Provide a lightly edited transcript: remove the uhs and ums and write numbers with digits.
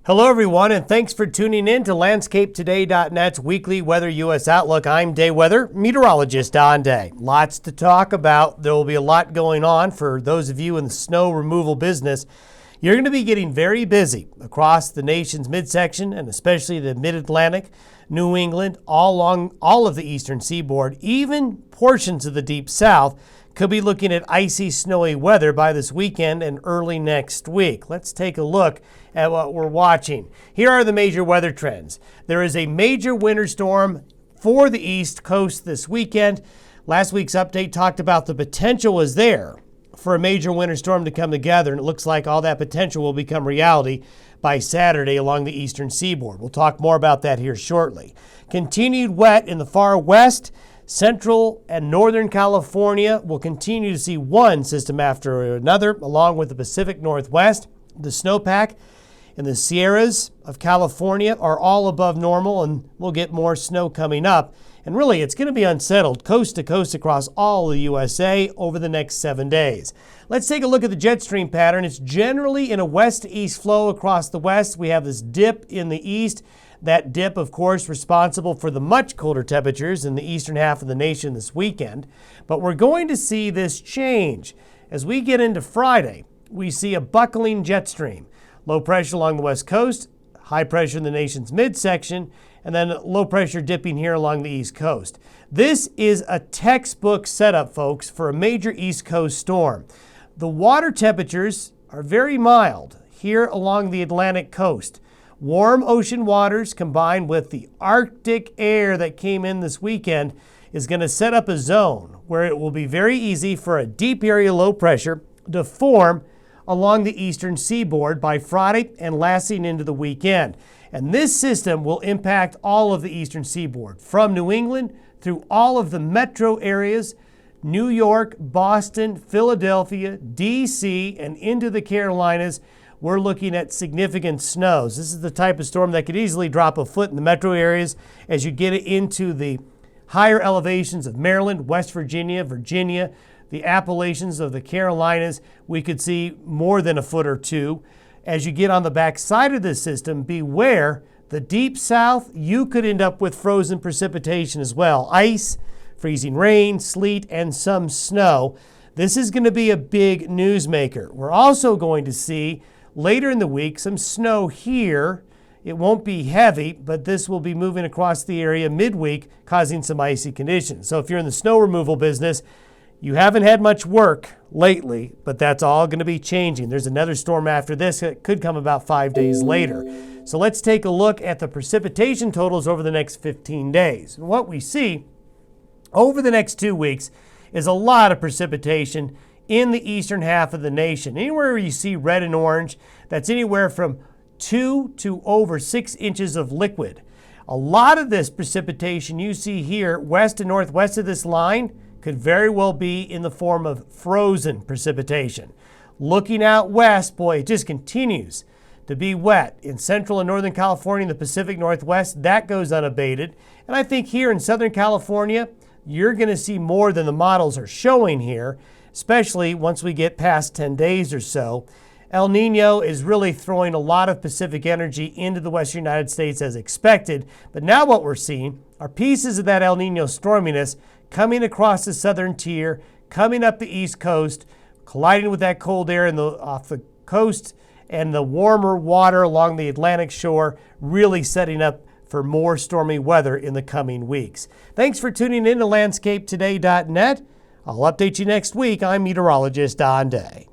Hello, everyone, and thanks for tuning in to LandscapeToday.net's weekly Weather U.S. Outlook. I'm Day Weather Meteorologist Don Day. Lots to talk about. There will be a lot going on for those of you in the snow removal business. You're going to be getting very busy across the nation's midsection and especially the mid-Atlantic, New England, all along all of the eastern seaboard, even portions of the deep south. Could be looking at icy, snowy weather by this weekend and early next week. Let's take a look at what we're watching. Here are the major weather trends. There is a major winter storm for the East Coast this weekend. Last week's update talked about the potential was there for a major winter storm to come together, and it looks like all that potential will become reality by Saturday along the eastern seaboard. We'll talk more about that here shortly. Continued wet in the far west. Central and Northern California will continue to see one system after another, along with the Pacific Northwest. The snowpack in the Sierras of California are all above normal, and we'll get more snow coming up. And really, it's going to be unsettled coast to coast across all the USA over the next 7 days. Let's take a look at the jet stream pattern. It's generally in a west-to-east flow across the west. We have this dip in the east. That dip, of course, responsible for the much colder temperatures in the eastern half of the nation this weekend. But we're going to see this change. As we get into Friday, we see a buckling jet stream. Low pressure along the west coast, high pressure in the nation's midsection, and then low pressure dipping here along the east coast. This is a textbook setup, folks, for a major east coast storm. The water temperatures are very mild here along the Atlantic coast. Warm ocean waters combined with the Arctic air that came in this weekend is going to set up a zone where it will be very easy for a deep area low pressure to form along the eastern seaboard by Friday and lasting into the weekend. And this system will impact all of the eastern seaboard from New England through all of the metro areas, New York, Boston, Philadelphia, D.C., and into the Carolinas. We're looking at significant snows. This is the type of storm that could easily drop a foot in the metro areas. As you get into the higher elevations of Maryland, West Virginia, Virginia, the Appalachians of the Carolinas, we could see more than a foot or two. As you get on the back side of this system, beware the deep south, you could end up with frozen precipitation as well. Ice, freezing rain, sleet, and some snow. This is going to be a big newsmaker. We're also going to see later in the week some snow here. It won't be heavy, but this will be moving across the area midweek, causing some icy conditions. So if you're in the snow removal business, you haven't had much work lately, but that's all going to be changing. There's another storm after this that could come about 5 days later. So let's take a look at the precipitation totals over the next 15 days. And what we see over the next 2 weeks is a lot of precipitation in the eastern half of the nation. Anywhere where you see red and orange, that's anywhere from 2 to over 6 inches of liquid. A lot of this precipitation you see here, west and northwest of this line, could very well be in the form of frozen precipitation. Looking out west, boy, it just continues to be wet. In central and northern California and the Pacific Northwest, that goes unabated. And I think here in Southern California, you're going to see more than the models are showing here, especially once we get past 10 days or so. El Nino is really throwing a lot of Pacific energy into the western United States as expected. But now what we're seeing are pieces of that El Nino storminess coming across the southern tier, coming up the east coast, colliding with that cold air off the coast and the warmer water along the Atlantic shore, really setting up for more stormy weather in the coming weeks. Thanks for tuning in to LandscapeToday.net. I'll update you next week. I'm meteorologist Don Day.